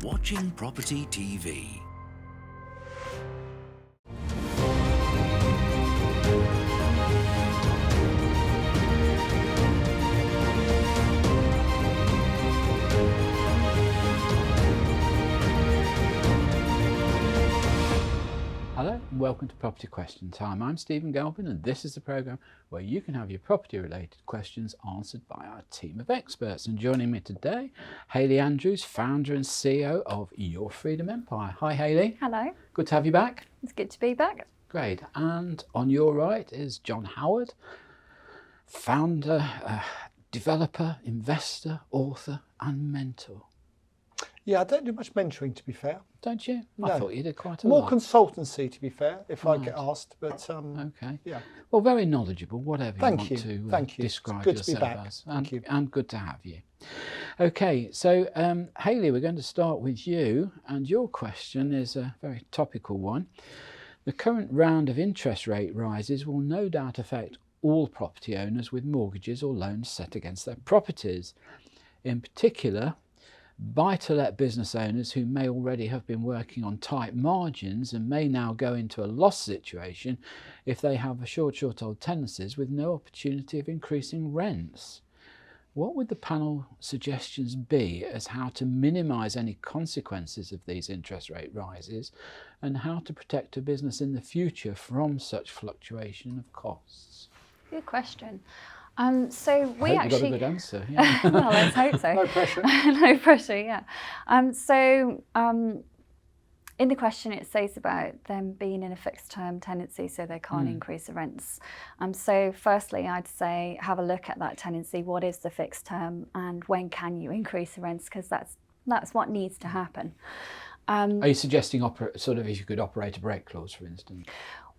watching Property TV. Hello and welcome to Property Question Time. I'm Stephen GALPIN and this is the programme where you can have your property related questions answered by our team of experts. And joining me today, Hayley Andrews, founder and CEO of Your Freedom Empire. Hi Hayley. Hello. Good to have you back. It's good to be back. Great. And on your right is John Howard, founder, developer, investor, author and mentor. Yeah, I don't do much mentoring, to be fair. Don't you? No. I thought you did quite a More lot. consultancy, to be fair, if I Right. get asked. But Okay. yeah. Well, very knowledgeable, whatever Thank you you. want to Thank you. describe Good to be yourself back. as. Thank you. And good to have you. Okay, so Hayley, we're going to start with you, and your question is a very topical one. The current round of interest rate rises will no doubt affect all property owners with mortgages or loans set against their properties. In particular, buy-to-let business owners who may already have been working on tight margins and may now go into a loss situation if they have short-old tenancies with no opportunity of increasing rents. What would the panel suggestions be as how to minimise any consequences of these interest rate rises and how to protect a business in the future from such fluctuation of costs? Good question. So we I hope actually you got a good answer. Yeah. well, let's hope so. No pressure. No pressure. Yeah. In the question, it says about them being in a fixed term tenancy, so they can't increase the rents. So firstly, I'd say have a look at that tenancy. What is the fixed term, and when can you increase the rents? Because that's what needs to happen. Are you suggesting sort of if you could operate a break clause, for instance?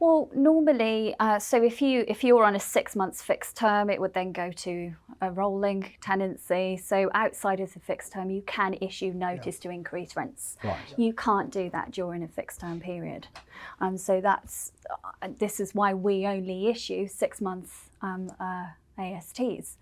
Well, normally, so if you were on a 6 months fixed term, it would then go to a rolling tenancy. So outside of the fixed term, you can issue notice to increase rents. Right. You can't do that during a fixed term period. So this is why we only issue 6 months ASTs.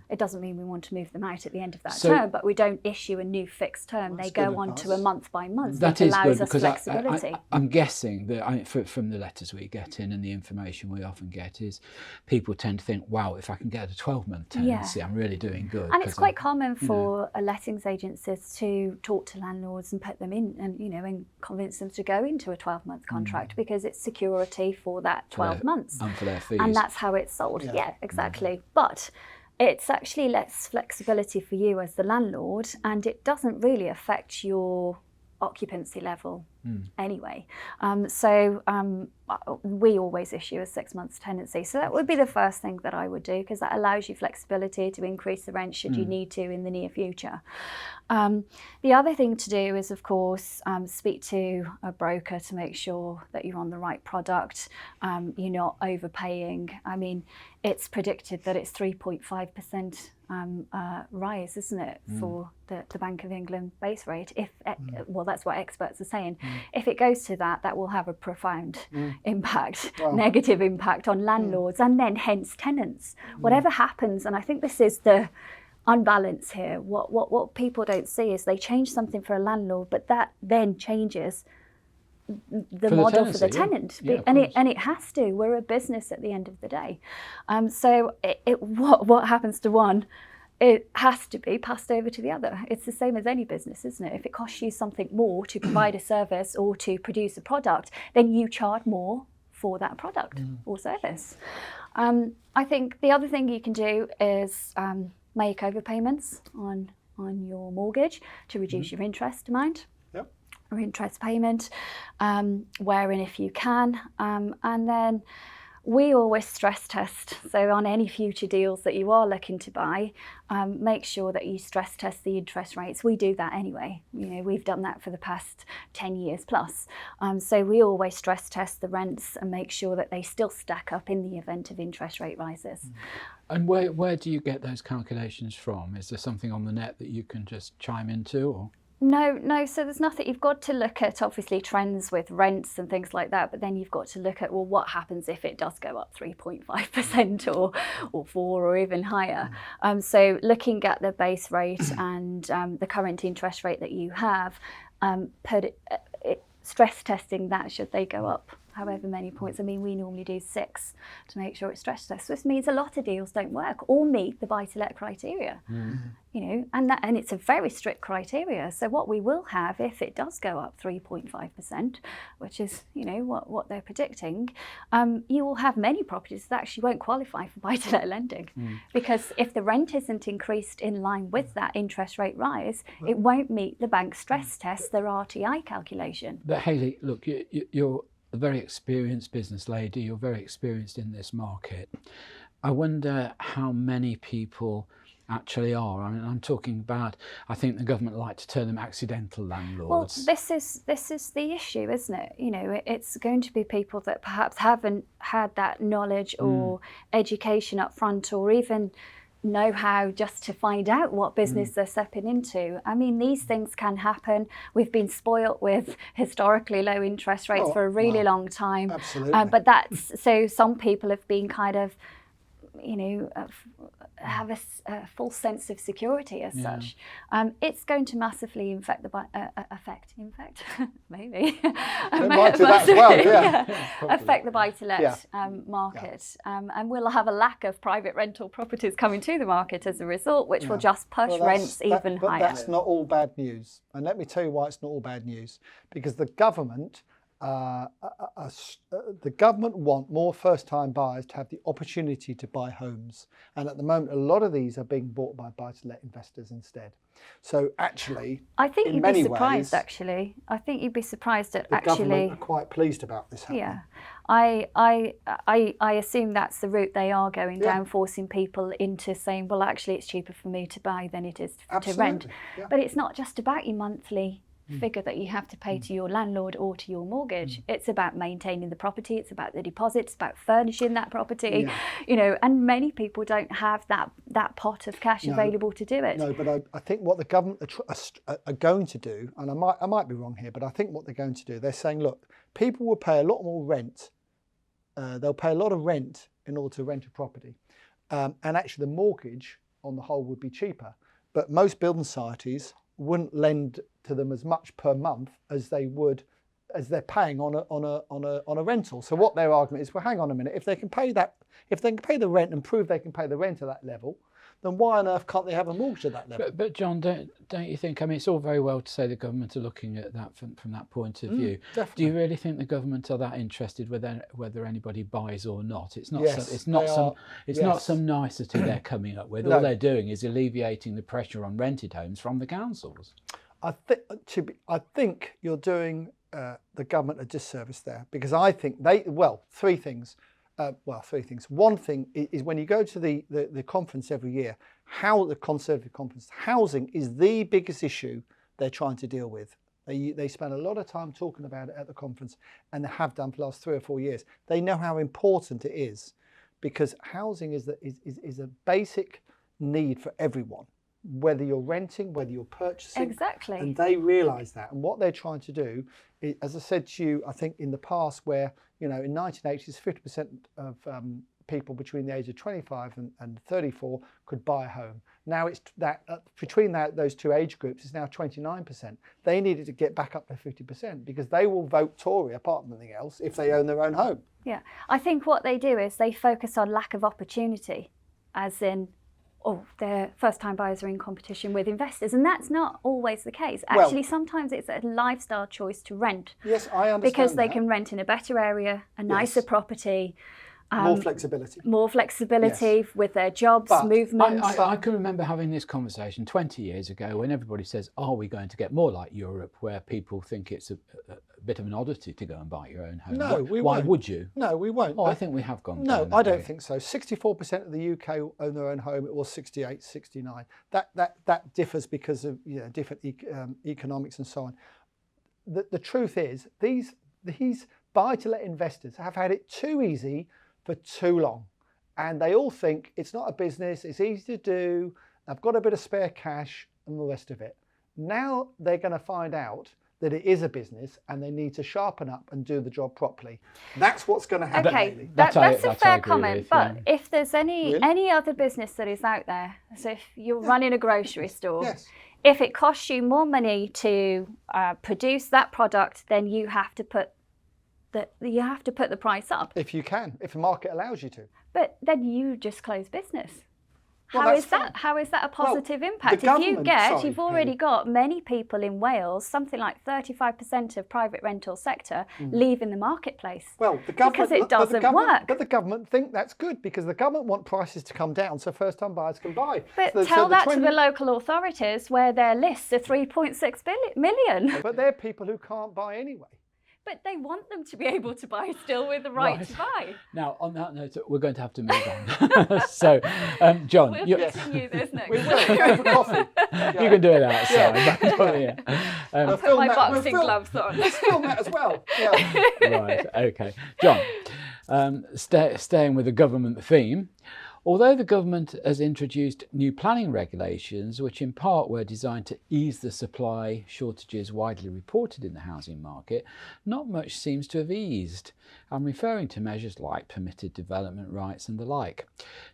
It doesn't mean we want to move them out at the end of that term, but we don't issue a new fixed term. That's they go good on advice. to a month by month. That it is allows good us because flexibility. I'm guessing that from the letters we get in and the information we often get is people tend to think, wow, if I can get a 12-month tenancy, I'm really doing good. And it's quite common for lettings agencies to talk to landlords and put them in and convince them to go into a 12-month contract because it's security for that 12 months. And for their fees. And that's how it's sold. Yeah. Yeah, exactly. But it's actually less flexibility for you as the landlord, and it doesn't really affect your occupancy level anyway. We always issue a 6 months tenancy. So that would be the first thing that I would do, because that allows you flexibility to increase the rent should you need to in the near future. The other thing to do is, of course, speak to a broker to make sure that you're on the right product, you're not overpaying. I mean, it's predicted that it's 3.5% rise, isn't it, for the Bank of England base rate? Well, that's what experts are saying. If it goes to that will have a profound impact, negative impact on landlords and then hence tenants. Whatever happens, and I think this is the unbalance here, what people don't see is they change something for a landlord, but that then changes the model for the tenant, and it has to. We're a business at the end of the day, so what happens to one, it has to be passed over to the other. It's the same as any business, isn't it? If it costs you something more to provide a service or to produce a product, then you charge more for that product or service. I think the other thing you can do is make overpayments on your mortgage to reduce your interest amount. Or interest payment, wherein if you can, and then we always stress test. So on any future deals that you are looking to buy, make sure that you stress test the interest rates. We do that anyway. We've done that for the past 10 years plus. So we always stress test the rents and make sure that they still stack up in the event of interest rate rises. And where do you get those calculations from? Is there something on the net that you can just chime into, or? No, so there's nothing. You've got to look at obviously trends with rents and things like that, but then you've got to look at, well, what happens if it does go up 3.5% or 4 or even higher. So looking at the base rate and the current interest rate that you have, stress testing that should they go up however many points. I mean, we normally do 6 to make sure it's stress test. This means a lot of deals don't work or meet the buy-to-let criteria. You know, and it's a very strict criteria. So what we will have, if it does go up 3.5%, which is, you know, what they're predicting, you will have many properties that actually won't qualify for buy-to-let lending, because if the rent isn't increased in line with that interest rate rise, it won't meet the bank stress test, their RTI calculation. But Hayley, look, you're a very experienced business lady. You're very experienced in this market. I wonder how many people actually are. I mean, I'm talking about, I think the government like to term them accidental landlords. Well, this is the issue, isn't it? You know, it's going to be people that perhaps haven't had that knowledge or education up front, or even know how just to find out what business they're stepping into. I mean, these things can happen. We've been spoilt with historically low interest rates for a really long time. Absolutely. But that's, so some people have been kind of, you know, have a full sense of security as such. It's going to massively affect maybe. It might do that as well, affect the buy-to-let market. And we'll have a lack of private rental properties coming to the market as a result, which will just push rents even higher. But that's not all bad news. And let me tell you why it's not all bad news. Because the government want more first-time buyers to have the opportunity to buy homes, and at the moment a lot of these are being bought by buy-to-let investors instead. So actually, I think you'd be surprised. Ways, I think you'd be surprised at the government are quite pleased about this happening. Yeah, I assume that's the route they are going down, forcing people into saying, well, actually, it's cheaper for me to buy than it is to rent. Yeah. But it's not just about your monthly figure that you have to pay to your landlord or to your mortgage. It's about maintaining the property, it's about the deposits, it's about furnishing that property, you know, and many people don't have that pot of cash available to do it. No, but I think what the government are going to do, and I might be wrong here, but I think what they're going to do, they're saying, look, people will pay a lot more rent, they'll pay a lot of rent in order to rent a property, and actually the mortgage on the whole would be cheaper, but most building societies wouldn't lend to them as much per month as they would, as they're paying on a rental. So what their argument is, well, hang on a minute, if they can pay the rent and prove they can pay the rent at that level, then why on earth can't they have a mortgage at that level? But John, don't you think, I mean, it's all very well to say the government are looking at that from that point of view. Definitely. Do you really think the government are that interested whether anybody buys or not? It's not. Yes, it's not some nicety they're coming up with. No. All they're doing is alleviating the pressure on rented homes from the councils. I think you're doing the government a disservice there, because I think three things. One thing is when you go to the conference every year, the Conservative conference, housing is the biggest issue they're trying to deal with. They spend a lot of time talking about it at the conference, and they have done for the last 3 or 4 years. They know how important it is, because housing is a basic need for everyone, whether you're renting, whether you're purchasing. Exactly. And they realise that. And what they're trying to do, is, as I said to you, I think in the past, where, you know, in 1980s, 50% of people between the age of 25 and 34 could buy a home. Now it's that between those two age groups, it's now 29%. They needed to get back up to 50%, because they will vote Tory, apart from anything else, if they own their own home. Yeah, I think what they do is they focus on lack of opportunity, as in, their first-time buyers are in competition with investors, and that's not always the case. Actually, sometimes it's a lifestyle choice to rent. Yes, I understand. Because they can rent in a better area, a nicer property. More flexibility. More flexibility with their jobs, movement. I can remember having this conversation 20 years ago when everybody says, are we going to get more like Europe, where people think it's a bit of an oddity to go and buy your own home? No, we won't. Why would you? No, we won't. Oh, I think we have gone No, down that I don't way. think so. 64% of the UK own their own home. It was 68, 69. That differs because of different economics and so on. The truth is, these buy-to-let investors have had it too easy for too long, and they all think it's not a business, it's easy to do, I've got a bit of spare cash and the rest of it. Now they're going to find out that it is a business, and they need to sharpen up and do the job properly. That's what's going to happen. Okay, that's a fair comment, but if there's any other business that is out there, so if you're running a grocery store, if it costs you more money to produce that product, then you have to put the price up. If you can, if the market allows you to. But then you just close business. Well, How that's is that? fine. How is that a positive impact? the If you government- you've already got many people in Wales, something like 35% of private rental sector leaving the marketplace. Well, the government, because it but the doesn't government- work. But the government think that's good because the government want prices to come down so first-time buyers can buy. But So tell the that to the local authorities where their lists are 3.6 million. But they're people who can't buy anyway. But they want them to be able to buy still with the right to buy. Now, on that note, we're going to have to move on. So, John, We'll you continue this next We will week. go for coffee. you can do it outside. We'll Put film my that. boxing We'll film- gloves on. Let's film that as well. Yeah. Right, okay. John, staying with the government theme, although the government has introduced new planning regulations, which in part were designed to ease the supply shortages widely reported in the housing market, not much seems to have eased. I'm referring to measures like permitted development rights and the like.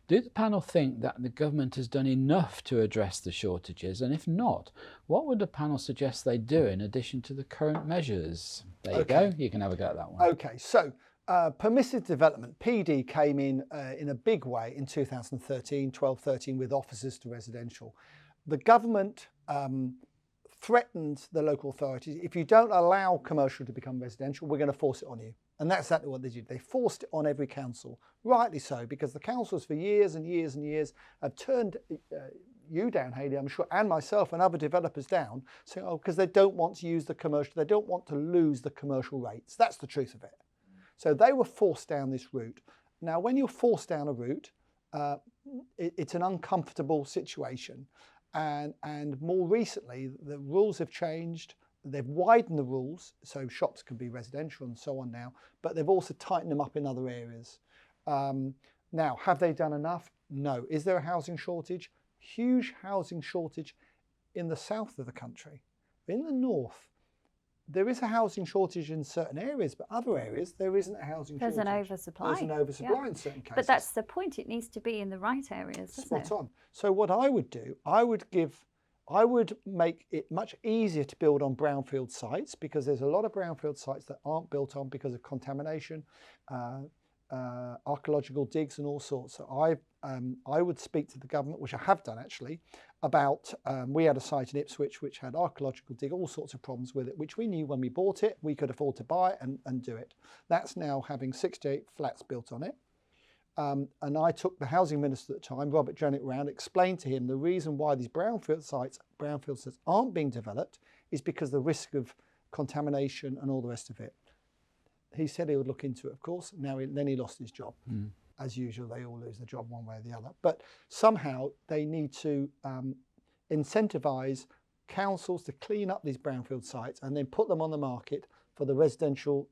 Do the panel think that the government has done enough to address the shortages? And if not, what would the panel suggest they do in addition to the current measures? There you go. You can have a go at that one. Okay, so permissive development, PD came in a big way in 2013, 12-13 with offers to residential. The government threatened the local authorities, if you don't allow commercial to become residential, we're going to force it on you. And that's exactly what they did. They forced it on every council, rightly so, because the councils for years and years and years have turned you down, Hayley, I'm sure, and myself and other developers down, saying, oh, because they don't want to use the commercial, they don't want to lose the commercial rates. That's the truth of it. So they were forced down this route. Now, when you're forced down a route, it's an uncomfortable situation. And more recently, the rules have changed. They've widened the rules, so shops can be residential and so on now, but they've also tightened them up in other areas. Now, have they done enough? No. Is there a housing shortage? Huge housing shortage in the south of the country. In the north, there is a housing shortage in certain areas, but other areas there isn't a housing shortage. There's an oversupply. There's an oversupply in certain cases. But that's the point. It needs to be in the right areas, doesn't it? Spot on. So what I would do, I would make it much easier to build on brownfield sites, because there's a lot of brownfield sites that aren't built on because of contamination, archaeological digs and all sorts. So I would speak to the government, which I have done actually, about, we had a site in Ipswich which had archaeological dig, all sorts of problems with it, which we knew when we bought it, we could afford to buy it and do it. That's now having 68 flats built on it. And I took the housing minister at the time, Robert Jennett, round, explained to him the reason why these brownfield sites aren't being developed is because the risk of contamination and all the rest of it. He said he would look into it, of course. Then he lost his job. As usual, they all lose their job one way or the other. But somehow they need to incentivise councils to clean up these brownfield sites and then put them on the market for the residential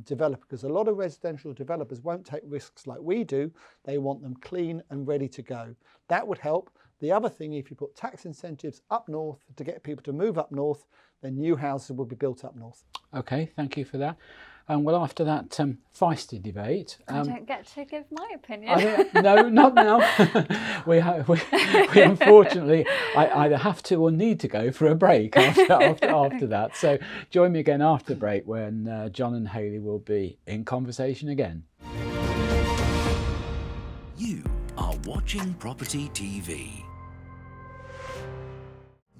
developer, because a lot of residential developers won't take risks like we do. They want them clean and ready to go. That would help. The other thing, if you put tax incentives up north to get people to move up north, then new houses will be built up north. Okay, thank you for that. Well, after that feisty debate, I don't get to give my opinion. no, not now. we unfortunately either have to or need to go for a break after that. So join me again after the break when John and Hayley will be in conversation again. You are watching Property TV.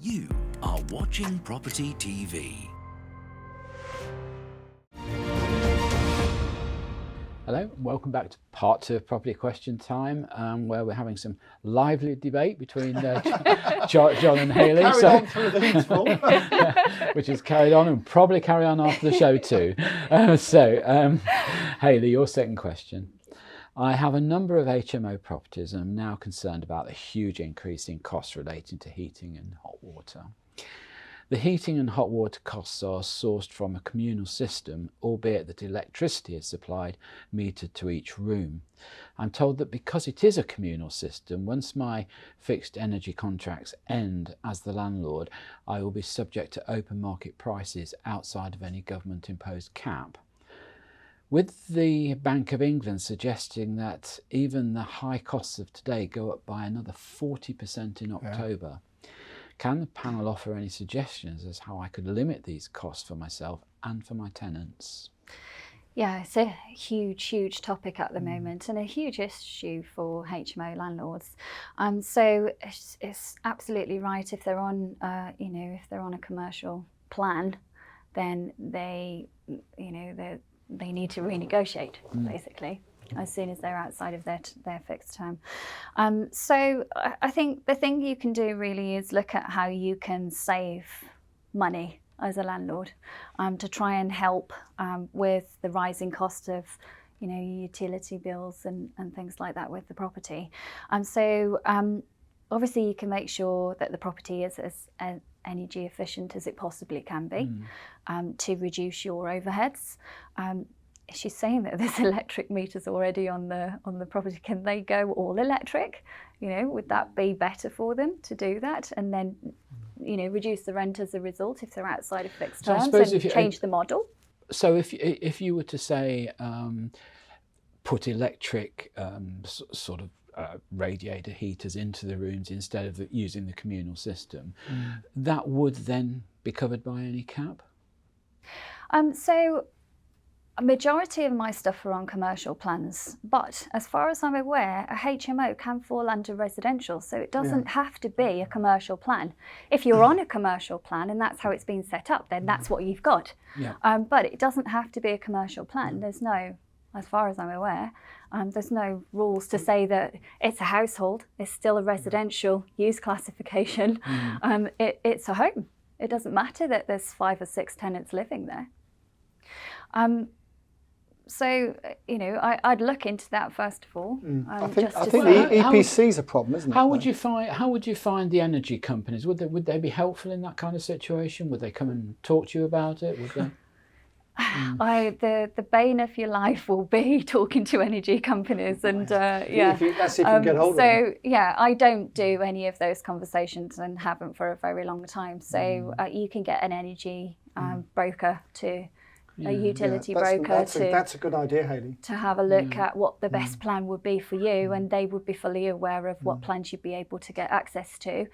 You are watching Property TV. Hello, welcome back to part 2 of Property Question Time, where we're having some lively debate between John and Hayley, On through the interval. which is carried on and probably carry on after the show too. Hayley, your second question. I have a number of HMO properties and I'm now concerned about the huge increase in costs relating to heating and hot water. The heating and hot water costs are sourced from a communal system, albeit that electricity is supplied metered to each room. I'm told that because it is a communal system, once my fixed energy contracts end as the landlord, I will be subject to open market prices outside of any government imposed cap. With the Bank of England suggesting that even the high costs of today go up by another 40% in October, Can the panel offer any suggestions as how I could limit these costs for myself and for my tenants? Yeah, it's a huge topic at the moment, and a huge issue for HMO landlords. So it's absolutely right. If they're on, if they're on a commercial plan, then they need to renegotiate basically as soon as they're outside of their fixed term. So I think the thing you can do really is look at how you can save money as a landlord, to try and help with the rising cost of, utility bills and things like that with the property. So obviously you can make sure that the property is as energy efficient as it possibly can be, to reduce your overheads. She's saying that there's electric meters already on the property. Can they go all electric? Would that be better for them to do that, and then reduce the rent as a result if they're outside of fixed terms, and change the model? So if you were to say put electric sort of radiator heaters into the rooms instead of using the communal system, that would then be covered by any cap? So a majority of my stuff are on commercial plans, but as far as I'm aware, a HMO can fall under residential, so it doesn't have to be a commercial plan. If you're on a commercial plan and that's how it's been set up, then that's what you've got. But it doesn't have to be a commercial plan. There's no, as far as I'm aware, there's no rules to say that it's a household. It's still a residential use classification. It's a home. It doesn't matter that there's 5 or 6 tenants living there. So, I'd look into that first of all. I think the EPC is a problem, isn't it? How would you find the energy companies? Would they be helpful in that kind of situation? Would they come and talk to you about it? Would they? The bane of your life will be talking to energy companies, and that's if you can get hold of them. So I don't do any of those conversations and haven't for a very long time. So you can get an energy broker to. A utility broker that's a good idea, Hayley. To have a look at what the best plan would be for you, and they would be fully aware of what plans you'd be able to get access to.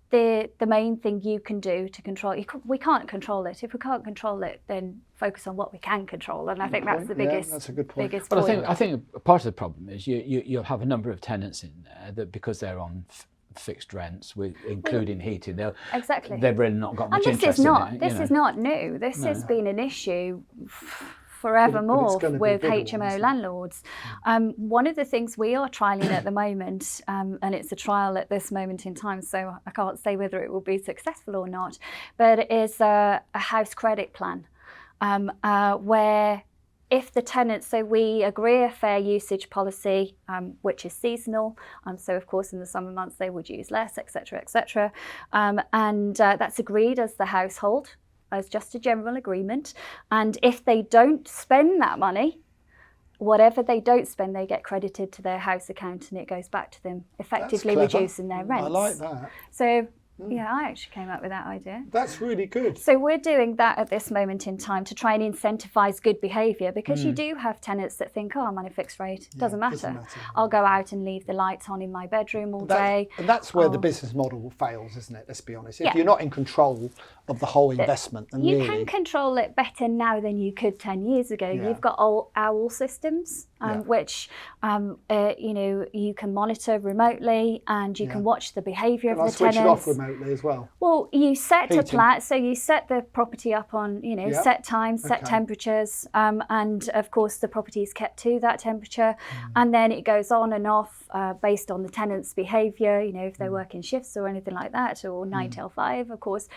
The main thing you can do to control, we can't control it. If we can't control it, then focus on what we can control, and I think that's the biggest. That's a good point. Biggest but point. I think part of the problem is you'll have a number of tenants in there that, because they're on fixed rents, including heating, they've really not got much interest in it. This is not new. This has been an issue forevermore with HMO landlords. One of the things we are trialling at the moment, and it's a trial at this moment in time, so I can't say whether it will be successful or not, but it is a house credit plan, where if the tenants, so we agree a fair usage policy, which is seasonal, so of course in the summer months they would use less, etc., etc., and that's agreed as the household, as just a general agreement. And if they don't spend that money, whatever they don't spend, they get credited to their house account, and it goes back to them, effectively reducing their rents. I like that. So. Yeah, I actually came up with that idea. That's really good. So we're doing that at this moment in time to try and incentivise good behaviour, because you do have tenants that think, I'm on a fixed rate, doesn't matter. I'll go out and leave the lights on in my bedroom all day. And that's where the business model fails, isn't it? Let's be honest. If you're not in control of the whole investment, then you can control it better now than you could 10 years ago. You've got owl systems, which you can monitor remotely, and you can watch the behaviour of the tenants. Switch it off remotely as well. Well, you set a plan, so you set the property up on set times, set temperatures, and of course the property is kept to that temperature, and then it goes on and off based on the tenant's behaviour. If they work in shifts or anything like that, or 9 till 5, of course.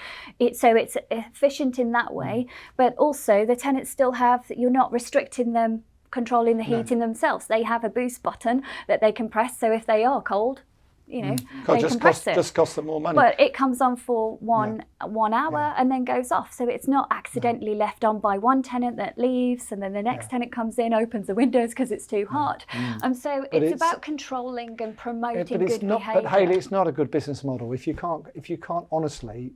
So it's efficient in that way, but also the tenants still you're not restricting them controlling the heating themselves. They have a boost button that they can press, so if they are cold, they can press it. Just costs them more money. But it comes on for one hour and then goes off, so it's not accidentally left on by one tenant that leaves, and then the next tenant comes in, opens the windows because it's too hot. So it's about controlling and promoting good behaviour. But Hayley, it's not a good business model if you can't honestly.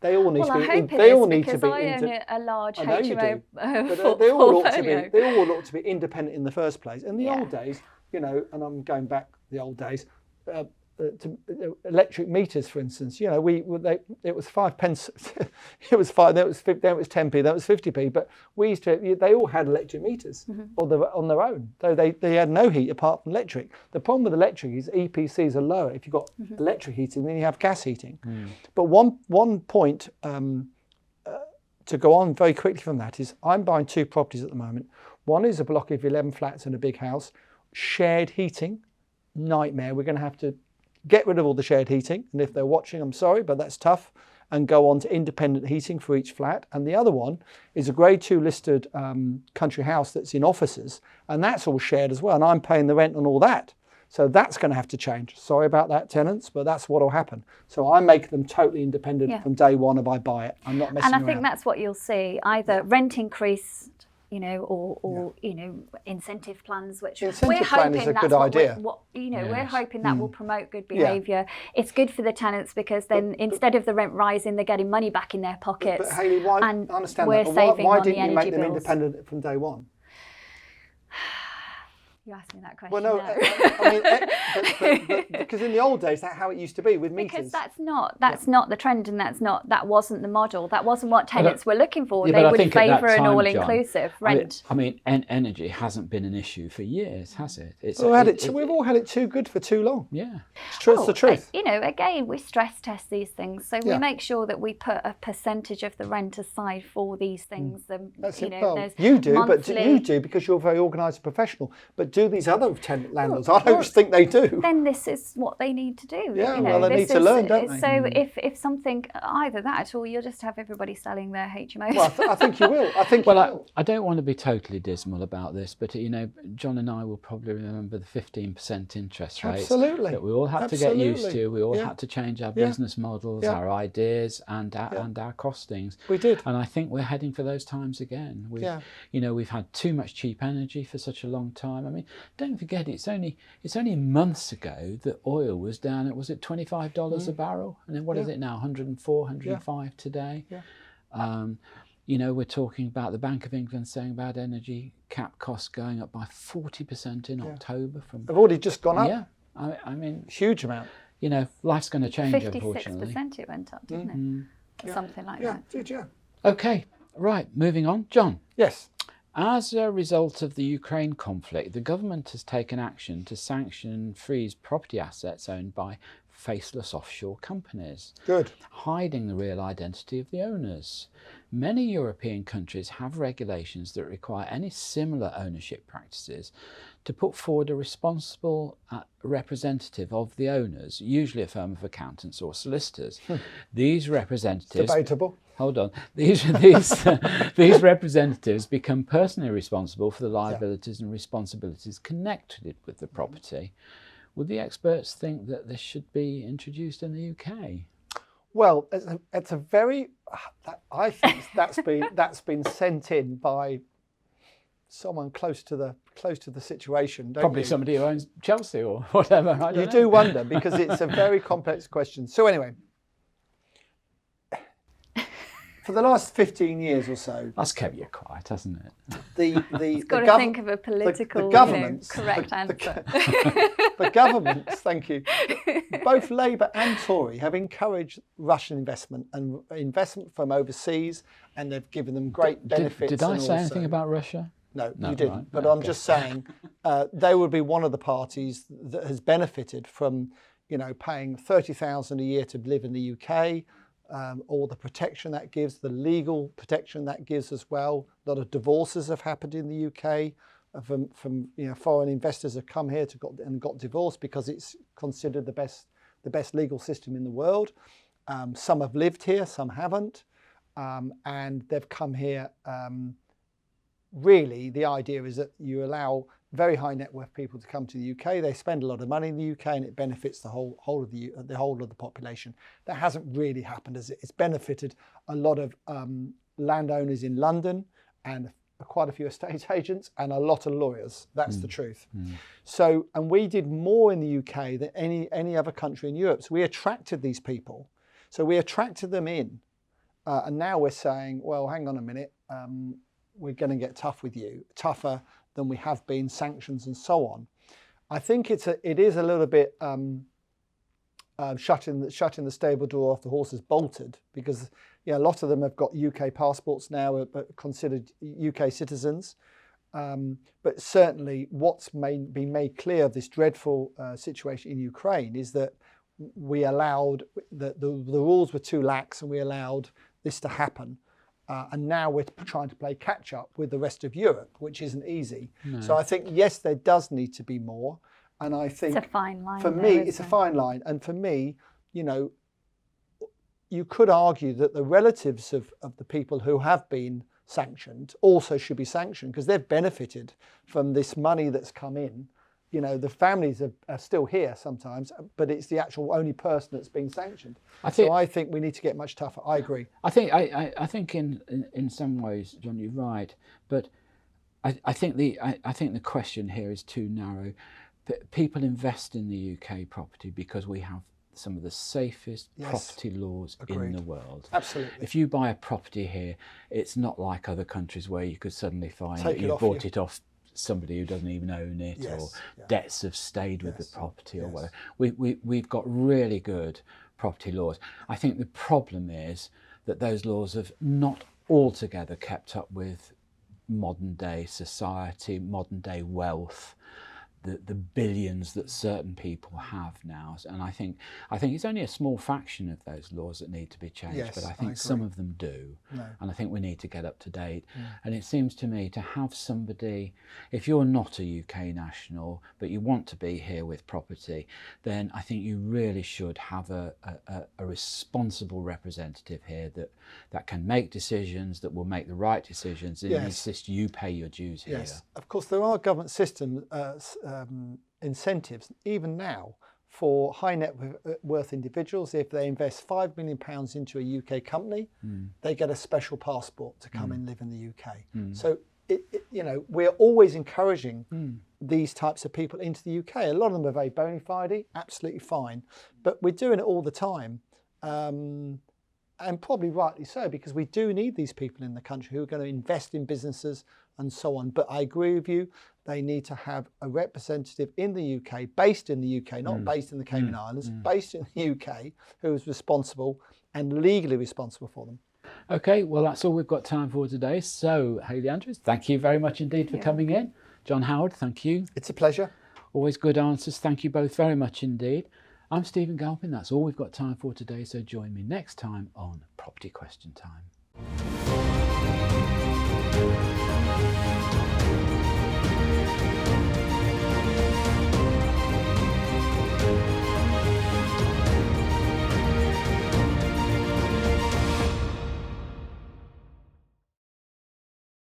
They all need to be. I hope they all it is, need to be. I own a large I know you HMO do. portfolio. They all ought to be independent in the first place. In the old days, and I'm going back the old days. electric meters, for instance. You know, it was 5 pence, it was 5, then it was 10p, then it was 50p. But they all had electric meters on their own. So they had no heat apart from electric. The problem with electric is EPCs are lower. If you've got electric heating, then you have gas heating. But one point to go on very quickly from that is I'm buying 2 properties at the moment. One is a block of 11 flats in a big house, shared heating. Nightmare. We're going to have to get rid of all the shared heating, and if they're watching, I'm sorry, but that's tough, and go on to independent heating for each flat. And the other one is a grade 2 listed country house that's in offices, and that's all shared as well, and I'm paying the rent on all that. So that's going to have to change. Sorry about that, tenants, but that's what will happen. So I make them totally independent from day one if I buy it. I'm not messing around. And I think that's what you'll see, either rent increase, you know, or you know, incentive plans, which we're hoping is a good idea. We're hoping that will promote good behaviour. It's good for the tenants because then instead of the rent rising, they're getting money back in their pockets. But Hayley, why? And I understand we're that. But saving why on the didn't you make them bills. independent from day one? You asked me that question. Well, no, I mean, but because in the old days, that's how it used to be with meters. Because that's not the trend, and that wasn't the model. That wasn't what tenants were looking for. They would favour an all-inclusive rent. I mean, energy hasn't been an issue for years, has it? We've all had it too good for too long. Yeah, it's the truth. You know, again, we stress test these things, so we make sure that we put a percentage of the rent aside for these things. You do because you're very organised and professional. But do these other tenant landlords? I don't think they do. Then this is what they need to do. Yeah, they need to learn, don't they? So if something, either that or you'll just have everybody selling their HMOs. Well, I think you will. I don't want to be totally dismal about this, but you know, John and I will probably remember the 15% interest rates that we all had to get used to. We all had to change our business models, our ideas, and our costings. We did, and I think we're heading for those times again. We've had too much cheap energy for such a long time. I mean, don't forget, it's only months ago that oil was down at, was it $25 a barrel? And then what is it now, 104, 105 today? You know, we're talking about the Bank of England saying about energy cap costs going up by 40% in October. They've already just gone up. Yeah, I mean, huge amount. You know, life's going to change, unfortunately. 56% it went up, didn't it? Or something like that. Yeah. Okay, right, moving on. John. Yes. As a result of the Ukraine conflict, the government has taken action to sanction and freeze property assets owned by faceless offshore companies, hiding the real identity of the owners. Many European countries have regulations that require any similar ownership practices to put forward a responsible representative of the owners, usually a firm of accountants or solicitors. These representatives... Debatable. Hold on. These representatives become personally responsible for the liabilities and responsibilities connected with the property. Would the experts think that this should be introduced in the UK? Well, it's a very... I think that's been sent in by someone close to the situation. Probably somebody who owns Chelsea or whatever. You do wonder, because it's a very complex question. So anyway, for the last 15 years or so, that's kept you quiet, hasn't it? It's got to think of a political, correct answer. The governments, thank you, both Labour and Tory have encouraged Russian investment and investment from overseas, and they've given them great benefits. Did I say anything about Russia? No, you didn't. Right. But I'm just saying they would be one of the parties that has benefited from, you know, paying $30,000 a year to live in the UK. All the protection that gives, the legal protection that gives as well. A lot of divorces have happened in the UK from foreign investors have come here and got divorced because it's considered the best legal system in the world. Some have lived here, some haven't, and they've come here. Really, the idea is that you allow very high net worth people to come to the UK. They spend a lot of money in the UK, and it benefits the whole of the population. That hasn't really happened, as it's benefited a lot of landowners in London and quite a few estate agents and a lot of lawyers. That's the truth. So, and we did more in the UK than any other country in Europe. So we attracted these people. So we attracted them in, and now we're saying, well, hang on a minute. We're going to get tough with you, tougher than we have been, sanctions and so on. I think it is a little bit shutting the stable door off the horses bolted, because a lot of them have got UK passports now, are considered UK citizens. But certainly what's been made clear of this dreadful situation in Ukraine is that we allowed, the rules were too lax, and we allowed this to happen. And now we're trying to play catch up with the rest of Europe, which isn't easy. No. So I think, yes, there does need to be more. And I think it's a fine line. For me, it's a fine line. And for me, you could argue that the relatives of the people who have been sanctioned also should be sanctioned, because they've benefited from this money that's come in. The families are still here sometimes, but it's the actual only person that's being sanctioned. I think we need to get much tougher. I agree. I think in some ways, John, you're right, but I think the question here is too narrow. People invest in the UK property because we have some of the safest property laws in the world. Absolutely. If you buy a property here, it's not like other countries where you could suddenly find that you bought it off somebody who doesn't even own it, or debts have stayed with the property, or whatever. We've got really good property laws. I think the problem is that those laws have not altogether kept up with modern day society, modern day wealth, the billions that certain people have now. And I think it's only a small fraction of those laws that need to be changed, but I think some of them do. No. And I think we need to get up to date. And it seems to me to have somebody, if you're not a UK national, but you want to be here with property, then I think you really should have a responsible representative here that can make decisions, that will make the right decisions, and insist you pay your dues here. Yes, of course there are government systems, incentives, even now, for high net worth individuals. If they invest £5 million into a UK company, they get a special passport to come and live in the UK. So, we're always encouraging these types of people into the UK. A lot of them are very bona fide, absolutely fine, but we're doing it all the time. And probably rightly so, because we do need these people in the country who are going to invest in businesses and so on. But I agree with you, they need to have a representative in the UK, based in the UK, not based in the Cayman Islands, based in the UK, who is responsible and legally responsible for them. Okay, well, that's all we've got time for today. So, Hayley Andrews, thank you very much indeed for coming in. John Howard, thank you. It's a pleasure. Always good answers. Thank you both very much indeed. I'm Stephen Galpin. That's all we've got time for today. So join me next time on Property Question Time.